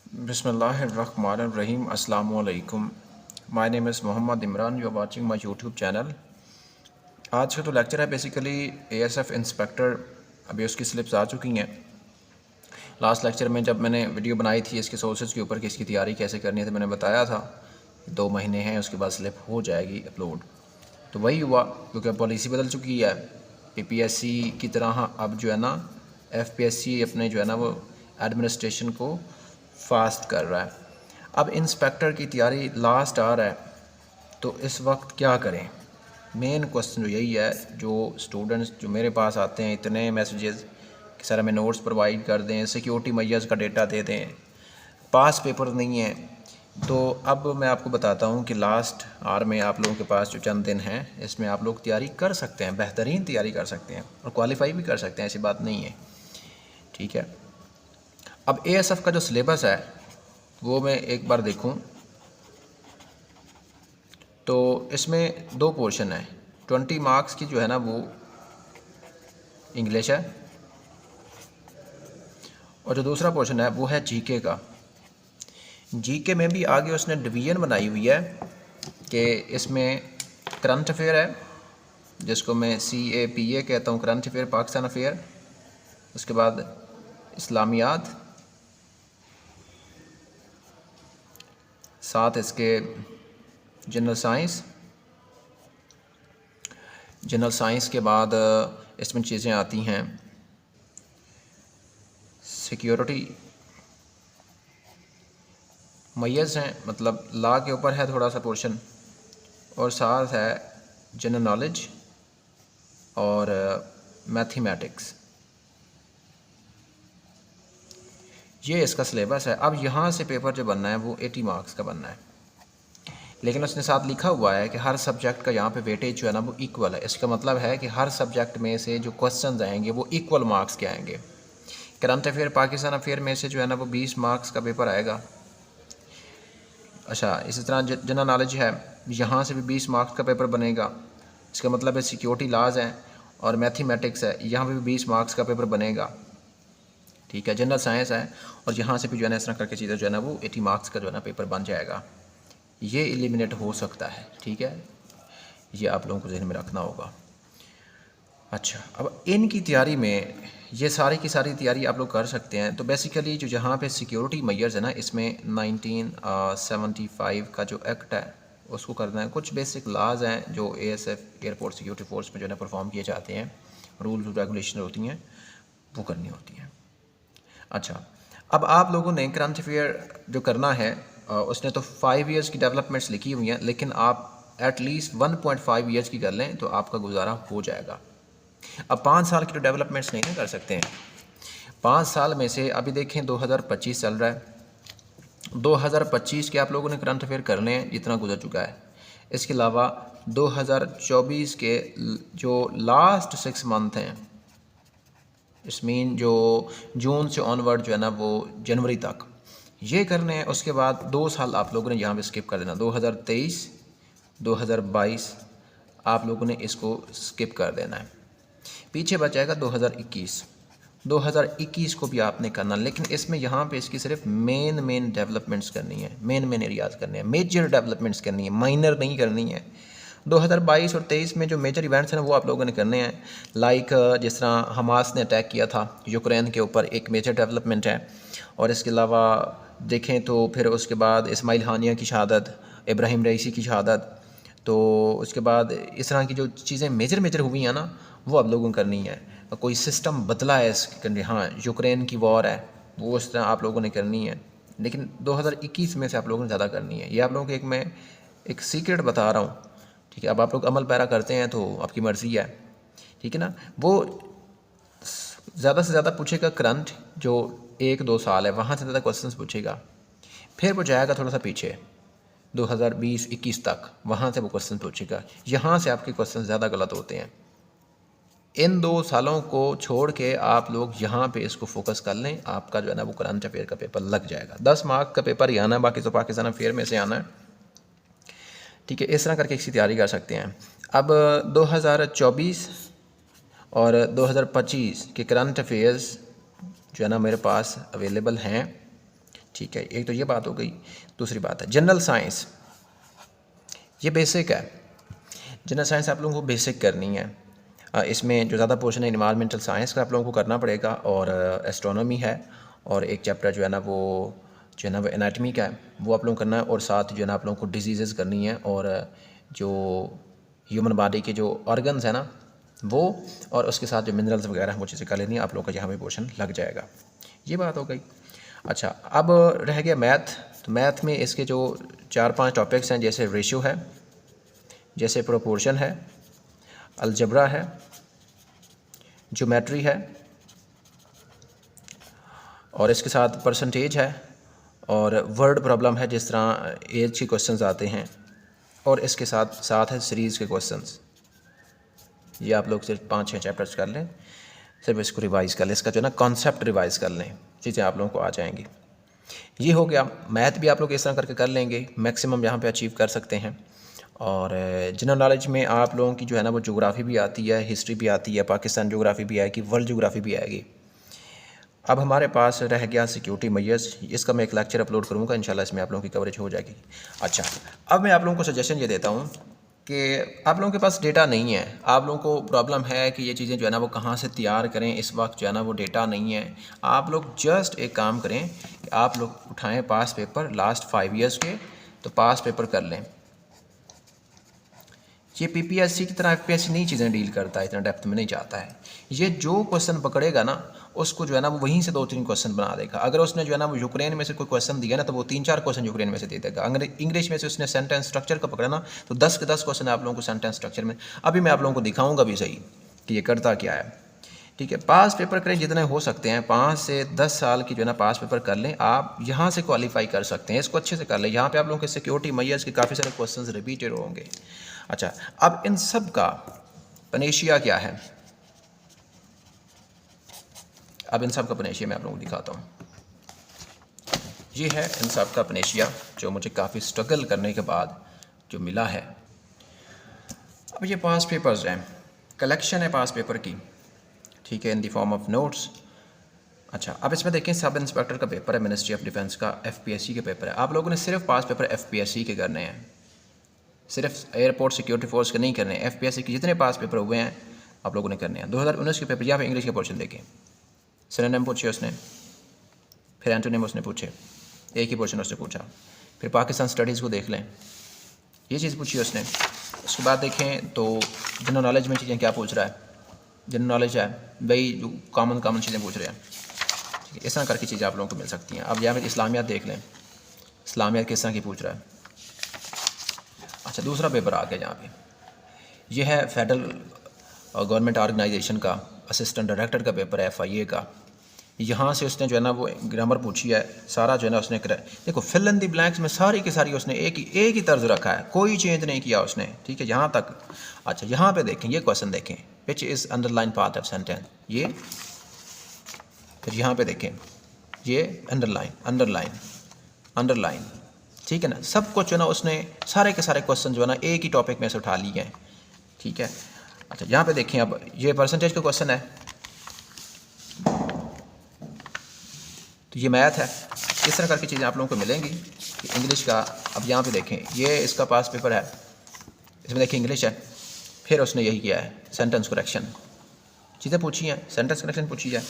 Bismillahirrahmanirrahim. Assalamu alaikum. My name is Mohammad Imran. You are watching my YouTube channel. आज का तो lecture है basically ASF inspector. अभी उसकी स्लिप्स आ चुकी हैं। लास्ट लेक्चर में जब मैंने वीडियो बनाई थी इसके सोर्सेज के ऊपर कि इसकी तैयारी कैसे करनी है तो मैंने बताया था 2 महीने हैं उसके बाद स्लिप हो जाएगी अपलोड। तो वही हुआ क्योंकि अब पॉलिसी बदल चुकी है। पीपीएससी की तरह अब जो है ना एफपीएससी अपने जो है ना वो एडमिनिस्ट्रेशन को फास्ट कर रहा है। अब इंस्पेक्टर की तैयारी लास्ट आ रहा है तो इस वक्त क्या करें। मेन क्वेश्चन जो यही है, जो स्टूडेंट्स जो मेरे पास आते हैं इतने मैसेजेस कि सर हमें नोट्स प्रोवाइड कर दें, सिक्योरिटी मैयर्स का डेटा दे दें, पास पेपर नहीं है। तो अब मैं आपको बताता हूँ कि लास्ट आवर में आप लोगों के पास जो चंद दिन हैं इसमें आप लोग तैयारी कर सकते हैं, बेहतरीन तैयारी कर सकते हैं और क्वालिफाई भी कर सकते हैं, ऐसी बात नहीं है। ठीक है, अब एएसएफ का जो सिलेबस है वो मैं एक बार देखूं तो इसमें 2 पोर्शन है। 20 मार्क्स की जो है ना वो इंग्लिश है और जो दूसरा पोर्शन है वो है जीके का। जीके में भी आगे उसने डिवीज़न बनाई हुई है कि इसमें करंट अफेयर है जिसको मैं CAPA कहता हूँ, करंट अफेयर पाकिस्तान अफेयर। उसके बाद इस्लामियात, साथ इसके जनरल साइंस के बाद इसमें चीज़ें आती हैं सिक्योरिटी मैयर्स हैं, मतलब लॉ के ऊपर है थोड़ा सा पोर्शन, और साथ है जनरल नॉलेज और मैथमेटिक्स। ये इसका सिलेबस है। अब यहाँ से पेपर जो बनना है वो 80 मार्क्स का बनना है, लेकिन उसने साथ लिखा हुआ है कि हर सब्जेक्ट का यहाँ पे वेटेज जो है ना वो इक्वल है। इसका मतलब है कि हर सब्जेक्ट में से जो क्वेश्चन आएंगे वो इक्वल मार्क्स के आएंगे। करंट अफेयर पाकिस्तान अफेयर में से जो है ना वो 20 मार्क्स का पेपर आएगा। अच्छा, इसी तरह जनरल नॉलेज है, यहाँ से भी 20 मार्क्स का पेपर बनेगा। इसका मतलब है सिक्योरिटी लॉज हैं और मैथमेटिक्स है, यहाँ पर भी 20 मार्क्स का पेपर बनेगा। ठीक है, जनरल साइंस है और यहाँ से भी जो है ना इस तरह करके चीज़ें जो है ना वो 80 मार्क्स का जो है ना पेपर बन जाएगा। ये एलिमिनेट हो सकता है। ठीक है, ये आप लोगों को ज़हन में रखना होगा। अच्छा, अब इनकी तैयारी में ये सारी की सारी तैयारी आप लोग कर सकते हैं। तो बेसिकली जो जहाँ पे सिक्योरिटी मेजर्स है ना इसमें 1975 का जो एक्ट है उसको करना है। कुछ बेसिक लॉज हैं जो ASF एयरपोर्ट सिक्योरिटी फोर्स में जो है ना परफॉर्म किए जाते हैं, रूल्स रेगुलेशन होती हैं वो करनी होती हैं। अच्छा, अब आप लोगों ने करंट अफेयर जो करना है उसने तो 5 ईयर्स की डेवलपमेंट्स लिखी हुई हैं, लेकिन आप एटलीस्ट 1.5 ईयर्स की कर लें तो आपका गुजारा हो जाएगा। अब 5 साल की तो डेवलपमेंट्स नहीं ना कर सकते हैं। 5 साल में से अभी देखें 2025 चल रहा है, 2025 के आप लोगों ने करंट अफेयर करने हैं जितना गुजर चुका है। इसके अलावा 2024 के जो लास्ट 6 मंथ हैं, इस मीन जो जून से ऑनवर्ड जो है ना वो जनवरी तक ये करने हैं। उसके बाद 2 साल आप लोगों ने यहाँ पे स्किप कर देना। 2023 2022 आप लोगों ने इसको स्किप कर देना है। पीछे बचाएगा 2021 को भी आपने करना, लेकिन इसमें यहाँ पे इसकी सिर्फ मेन डेवलपमेंट्स करनी है, मेन एरियाज़ करने हैं, मेजर डेवलपमेंट्स करनी है, माइनर नहीं करनी है। 2022 और 23 में जो मेजर इवेंट्स हैं वो आप लोगों ने करने हैं। लाइक जिस तरह हमास ने अटैक किया था यूक्रेन के ऊपर, एक मेजर डेवलपमेंट है। और इसके अलावा देखें तो फिर उसके बाद इस्माइल हानिया की शहादत, इब्राहिम रईसी की शहादत, तो उसके बाद इस तरह की जो चीज़ें मेजर हुई हैं ना वो आप लोगों को करनी है। कोई सिस्टम बदला है इसके, हाँ यूक्रेन की वॉर है वो उस तरह आप लोगों ने करनी है, लेकिन 2021 में से आप लोगों ने ज़्यादा करनी है। ये आप लोगों को मैं एक सीक्रेट बता रहा हूँ। ठीक है, अब आप लोग अमल पैरा करते हैं तो आपकी मर्ज़ी है। ठीक है ना, वो ज़्यादा से ज़्यादा पूछेगा करंट जो 1-2 साल है वहाँ से ज़्यादा क्वेश्चंस पूछेगा, फिर वो जाएगा थोड़ा सा पीछे 2020-21 तक, वहाँ से वो क्वेश्चन पूछेगा। यहाँ से आपके क्वेश्चन ज़्यादा गलत होते हैं। इन 2 सालों को छोड़ के आप लोग यहाँ पे इसको फोकस कर लें, आपका जो है ना वो करंट अफेयर का पेपर लग जाएगा। 10 मार्क का पेपर ही आना है, बाकी तो पाकिस्तान अफेयर में से आना है। ठीक है, इस तरह करके इसकी तैयारी कर सकते हैं। अब 2024 और 2025 के करंट अफेयर्स जो है ना मेरे पास अवेलेबल हैं। ठीक है, एक तो ये बात हो गई। दूसरी बात है जनरल साइंस, ये बेसिक है। जनरल साइंस आप लोगों को बेसिक करनी है। इसमें जो ज़्यादा पोर्शन है इन्वायरमेंटल साइंस का आप लोगों को करना पड़ेगा, और एस्ट्रोनॉमी है, और एक चैप्टर जो है ना वो एनाटमी का है वो आप लोगों को करना है, और साथ जो है ना आप लोगों को डिजीज़ करनी है, और जो ह्यूमन बॉडी के जो ऑर्गन्स हैं ना वो, और उसके साथ जो मिनरल्स वगैरह वो चीज़ें कर लेनी है। आप लोगों का यहाँ पे पोर्शन लग जाएगा। ये बात हो गई। अच्छा, अब रह गया मैथ। तो मैथ में इसके जो 4-5 टॉपिक्स हैं, जैसे रेशियो है, जैसे प्रोपोर्शन है, अलजबरा है, ज्योमेट्री है, और इसके साथ परसेंटेज है, और वर्ड प्रॉब्लम है, जिस तरह एज के क्वेश्चंस आते हैं, और इसके साथ साथ है सीरीज़ के क्वेश्चंस। ये आप लोग सिर्फ 5-6 चैप्टर्स कर लें, सिर्फ इसको रिवाइज़ कर लें, इसका जो है ना कॉन्सेप्ट रिवाइज़ कर लें, चीज़ें आप लोगों को आ जाएंगी। ये हो गया। मैथ भी आप लोग इस तरह करके कर लेंगे, मैक्सिमम यहाँ पे अचीव कर सकते हैं। और जनरल नॉलेज में आप लोगों की जो है ना वो ज्योग्राफी भी आती है, हिस्ट्री भी आती है, पाकिस्तान ज्योग्राफी भी आएगी, वर्ल्ड ज्योग्राफी भी आएगी। अब हमारे पास रह गया सिक्योरिटी मेजर्स। इसका मैं एक लेक्चर अपलोड करूँगा, इंशाल्लाह इसमें आप लोगों की कवरेज हो जाएगी। अच्छा, अब मैं आप लोगों को सजेशन ये देता हूँ कि आप लोगों के पास डेटा नहीं है, आप लोगों को प्रॉब्लम है कि ये चीज़ें जो है ना वो कहाँ से तैयार करें, इस वक्त जो है ना वो डेटा नहीं है। आप लोग जस्ट एक काम करें कि आप लोग उठाएं पास पेपर लास्ट 5 ईयर्स के, तो पास पेपर कर लें। ये पीपीएससी की तरह एफपीएससी नहीं चीज़ें डील करता है, इतना डेप्थ में नहीं जाता है। ये जो क्वेश्चन पकड़ेगा ना उसको जो है ना वो वहीं से 2-3 क्वेश्चन बना देगा। अगर उसने जो है ना वो यूक्रेन में से कोई क्वेश्चन दिया ना तो वो 3-4 क्वेश्चन यूक्रेन में से दे देगा। अगर इंग्लिश में से उसने सेंटेंस स्ट्रक्चर का पकड़ा ना तो 10 के 10 क्वेश्चन आप लोगों को सेंटेंस स्ट्रक्चर में। अभी मैं आप लोगों को दिखाऊंगा भी सही कि ये करता क्या है। ठीक है, पास पेपर करें जितने हो सकते हैं, 5 से 10 साल की जो है ना पास पेपर कर लें, आप यहाँ से क्वालिफाई कर सकते हैं, इसको अच्छे से कर लें। यहाँ पे आप लोगों के सिक्योरिटी मेजर्स के काफ़ी सारे क्वेश्चंस रिपीटेड होंगे। अच्छा, अब इन सब का पनेशिया क्या है? अब इन सब का पनेशिया मैं आप लोगों को दिखाता हूँ। ये है इन सब का पनेशिया जो मुझे काफ़ी स्ट्रगल करने के बाद जो मिला है। अब ये पास पेपर्स हैं, कलेक्शन है पास पेपर की, ठीक है, in the form of notes. अच्छा, अब इसमें देखें सब इंस्पेक्टर का पेपर है, मिनिस्ट्री ऑफ डिफेंस का, एफपीएससी के पेपर है। आप लोगों ने सिर्फ पास पेपर एफपीएससी के करने हैं, सिर्फ एयरपोर्ट सिक्योरिटी फोर्स के नहीं करने हैं। एफपीएससी के जितने पास पेपर हुए हैं आप लोगों ने करने हैं। 2019 के पेपर, यहाँ पे इंग्लिश के पोर्शन देखें, सिनोनिम पूछे उसने, फिर एंटोनिम उसने पूछे, एक ही पोर्शन उसने पूछा। फिर पाकिस्तान स्टडीज़ को देख लें, ये चीज़ पूछी उसने। उसके बाद देखें तो जनरल नॉलेज में चीज़ें क्या पूछ रहा है, जनरल नॉलेज है भाई, जो कॉमन चीज़ें पूछ रहे हैं। ठीक है, इस तरह करके चीज़ें आप लोगों को मिल सकती हैं। अब यहाँ पर इस्लामियात देख लें, इस्लामियात किस तरह की पूछ रहा है। अच्छा, दूसरा पेपर आ गया यहाँ पे, ये है फेडरल गवर्नमेंट ऑर्गेनाइजेशन का असिस्टेंट डायरेक्टर का पेपर है, FIA का। यहाँ से उसने जो है ना वो ग्रामर पूछी है, सारा जो है ना उसने देखो फिल इन द ब्लैंक्स में सारी की सारी उसने एक ही तर्ज रखा है, कोई चेंज नहीं किया उसने। ठीक है, यहाँ तक। अच्छा, यहाँ पे देखें, ये क्वेश्चन देखें, which is underline part of sentence, ये। फिर यहाँ पे देखें, ये अंडरलाइन, ठीक है ना। सब कुछ जो है ना उसने सारे के सारे क्वेश्चन जो है ना एक ही टॉपिक में से उठा लिए हैं। ठीक है। अच्छा, यहाँ पे देखें, अब ये परसेंटेज का क्वेश्चन है, तो ये मैथ है। इस तरह करके चीज़ें आप लोगों को मिलेंगी कि इंग्लिश का। अब यहाँ पे देखें, ये इसका पास पेपर है, इसमें देखिए इंग्लिश है, फिर उसने यही किया है सेंटेंस करेक्शन, चीज़ें पूछी हैं, सेंटेंस करेक्शन पूछी है,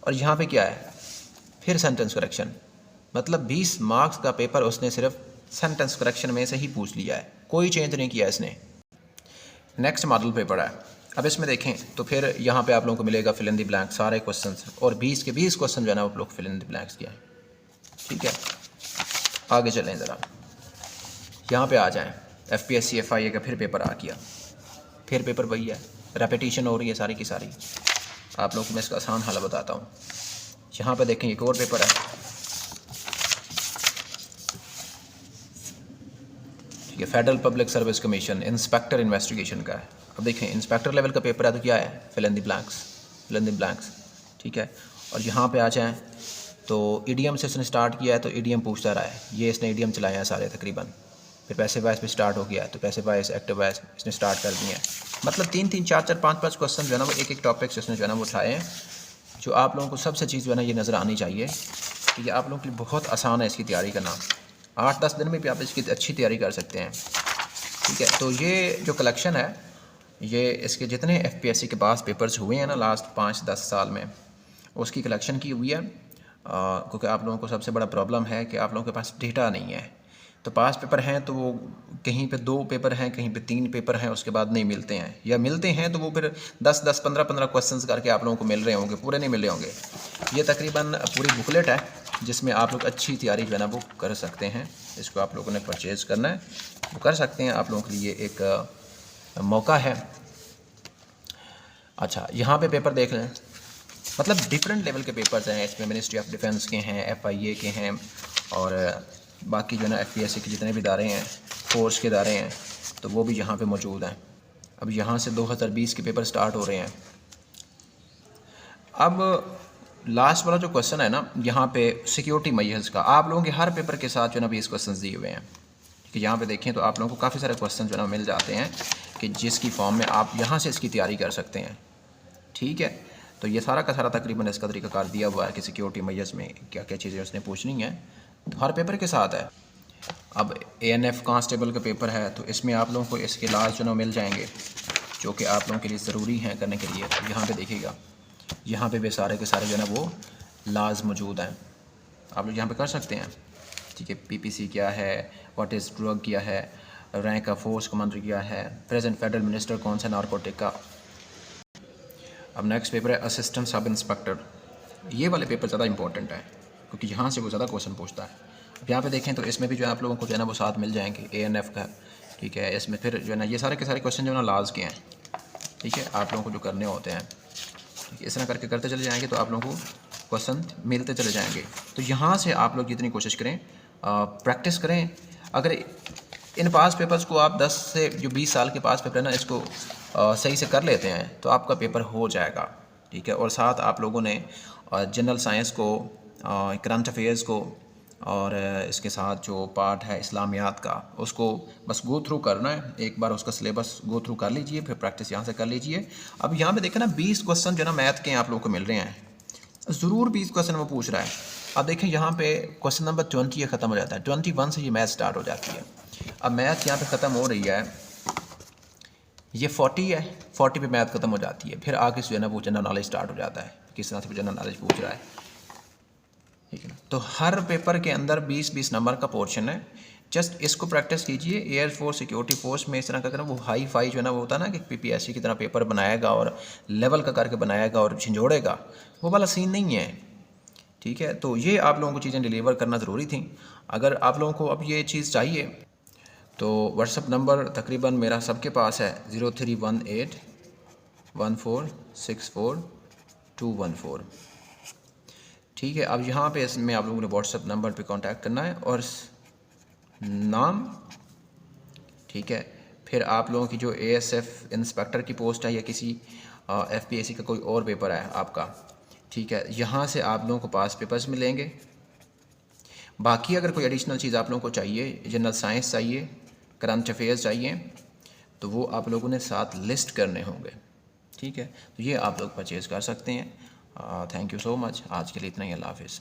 और यहाँ पे क्या है, फिर सेंटेंस करेक्शन। मतलब 20 मार्क्स का पेपर उसने सिर्फ सेंटेंस करेक्शन में से ही पूछ लिया है, कोई चेंज नहीं किया इसने। नेक्स्ट मॉडल पेपर है। अब इसमें देखें तो फिर यहाँ पे आप लोगों को मिलेगा फिल इन द ब्लैंक सारे क्वेश्चंस, और 20 के 20 क्वेश्चन जो है ना आप लोग फिल इन द ब्लैंक्स किया है। ठीक है, आगे चलें ज़रा, यहाँ पे आ जाएं। FPSC FIA का फिर पेपर आ गया, फिर पेपर वही है, रेपिटेशन हो रही है सारी की सारी। आप लोगों को मैं इसका आसान हल बताता हूँ। यहाँ पे देखें, एक और पेपर है, ठीक है, federal public service commission inspector investigation का है। अब देखें, इंस्पेक्टर लेवल का पेपर है, तो क्या है, फिल इन द ब्लैंक्स। ठीक है, और यहाँ पे आ जाएं तो ईडीएम से इसने स्टार्ट किया है, तो ईडीएम पूछता रहा है, ये इसने ईडीएम चलाए हैं सारे तकरीबन। फिर पैसे वाइज पे स्टार्ट हो गया है, तो पैसे वाइज एक्टिव वाइज इसने स्टार्ट कर दिए हैं। मतलब 3-3, 4-4, 5-5 क्वेश्चन जो है ना वो एक टॉपिक से उसने जो है ना वो उठाए हैं, जो आप लोगों को सबसे चीज़ जो है ना ये नज़र आनी चाहिए कि ये आप लोगों के लिए बहुत आसान है इसकी तैयारी करना। 8-10 दिन में भी आप इसकी अच्छी तैयारी कर सकते हैं। ठीक है, तो ये जो कलेक्शन है, ये इसके जितने FPSC के पास पेपर्स हुए हैं ना लास्ट 5-10 साल में, उसकी कलेक्शन की हुई है। क्योंकि आप लोगों को सबसे बड़ा प्रॉब्लम है कि आप लोगों के पास डेटा नहीं है। तो पास पेपर हैं तो वो कहीं पे 2 पेपर हैं, कहीं पे 3 पेपर हैं, उसके बाद नहीं मिलते हैं, या मिलते हैं तो वो फिर 10-10, 15-15 क्वेश्चंस करके आप लोगों को मिल रहे होंगे, पूरे नहीं मिल रहे होंगे। ये तकरीबन पूरी बुकलेट है जिसमें आप लोग अच्छी तैयारी जो है ना वो कर सकते हैं। इसको आप लोगों ने परचेज़ करना है, वो कर सकते हैं, आप लोगों के लिए एक मौका है। अच्छा, यहाँ पे पेपर देख लें, मतलब डिफरेंट लेवल के पेपर्स हैं इसमें। मिनिस्ट्री ऑफ डिफेंस के हैं, FIA के हैं, और बाकी जो है ना FPSC के जितने भी इदारे हैं, फोर्स के इदारे हैं, तो वो भी यहाँ पे मौजूद हैं। अब यहाँ से 2020 के पेपर स्टार्ट हो रहे हैं। अब लास्ट वाला जो क्वेश्चन है ना, यहाँ पे सिक्योरिटी मेजर्स का आप लोगों के हर पेपर के साथ जो है ना 20 क्वेश्चन दिए हुए हैं। कि यहाँ पे देखें तो आप लोगों को काफ़ी सारे क्वेश्चन जो है ना मिल जाते हैं कि जिसकी फॉर्म में आप यहाँ से इसकी तैयारी कर सकते हैं। ठीक है, तो ये सारा का सारा तकरीबन इसका तरीक़ाकार दिया हुआ है कि सिक्योरिटी मेजर्स में क्या क्या चीज़ें उसने पूछनी है, तो हर पेपर के साथ है। अब ANF कांस्टेबल का पेपर है, तो इसमें आप लोगों को इसके लाज जो ना मिल जाएंगे जो कि आप लोगों के लिए ज़रूरी हैं करने के लिए। यहाँ पे देखिएगा, यहाँ पे वे सारे के सारे जो है ना वो लाज मौजूद हैं, आप लोग यहाँ पे कर सकते हैं। ठीक है, PPC क्या है, व्हाट इज़ ड्रग क्या है, रैंक ऑफ फोर्स कमांडर क्या है, प्रेजेंट फेडरल मिनिस्टर कौन सा नारकोटिक का। अब नेक्स्ट पेपर है असिस्टेंट सब इंस्पेक्टर। ये वाले पेपर ज़्यादा इंपॉर्टेंट है क्योंकि यहाँ से वो ज़्यादा क्वेश्चन पूछता है। अब यहाँ पे देखें तो इसमें भी जो है आप लोगों को जो है ना वो साथ मिल जाएंगे ANF का। ठीक है, इसमें फिर जो है ना ये सारे के सारे क्वेश्चन जो है ना लाज के हैं। ठीक है, आप लोगों को जो करने होते हैं, इस तरह करके करते चले जाएंगे तो आप लोगों को क्वेश्चन मिलते चले जाएंगे। तो यहाँ से आप लोग जितनी कोशिश करें, प्रैक्टिस करें। अगर इन पास पेपर्स को आप 10 से जो 20 साल के पास पेपर है ना इसको सही से कर लेते हैं तो आपका पेपर हो जाएगा। ठीक है, और साथ आप लोगों ने जनरल साइंस को, करंट अफेयर्स को, और इसके साथ जो पार्ट है इस्लामियात का, उसको बस गो थ्रू करना है। एक बार उसका सिलेबस गो थ्रू कर लीजिए, फिर प्रैक्टिस यहाँ से कर लीजिए। अब यहाँ पे देखें ना 20 क्वेश्चन जो है ना मैथ के आप लोगों को मिल रहे हैं, ज़रूर 20 क्वेश्चन वो पूछ रहा है। अब देखें यहाँ पे क्वेश्चन नंबर 20 ये ख़त्म हो जाता है, 21 से ये मैथ स्टार्ट हो जाती है। अब मैथ यहाँ पे ख़त्म हो रही है, ये 40 है, 40 पे मैथ ख़त्म हो जाती है, फिर आगे जो है ना वो जनरल नॉलेज स्टार्ट हो जाता है, किस तरह से जनरल नॉलेज पूछ रहा है। ठीक है ना, तो हर पेपर के अंदर 20-20 नंबर का पोर्शन है। जस्ट इसको प्रैक्टिस कीजिए। एयरफोर्स, सिक्योरिटी फोर्स में इस तरह का करना, वो हाई फाई जो है ना वो होता है ना कि PPSC की तरह पेपर बनाएगा और लेवल का करके बनाएगा और झंझोड़ेगा, वो वाला सीन नहीं है। ठीक है, तो ये आप लोगों को चीज़ें डिलीवर करना ज़रूरी थी। अगर आप लोगों को अब ये चीज़ चाहिए तो व्हाट्सअप नंबर तकरीबन मेरा सबके पास है 03181464 ठीक है, अब यहाँ पे इसमें आप लोगों ने व्हाट्सअप नंबर पे कांटेक्ट करना है और नाम। ठीक है, फिर आप लोगों की जो ASF इंस्पेक्टर की पोस्ट है या किसी FPSC का कोई और पेपर है आपका, ठीक है, यहाँ से आप लोगों को पास पेपर्स मिलेंगे। बाकी अगर कोई एडिशनल चीज़ आप लोगों को चाहिए, जनरल साइंस चाहिए, करंट अफेयर्स चाहिए, तो वो आप लोगों ने साथ लिस्ट करने होंगे। ठीक है, तो ये आप लोग परचेज़ कर सकते हैं। Thank you so much. आज के लिए इतना ही। अल्लाह हाफिज़।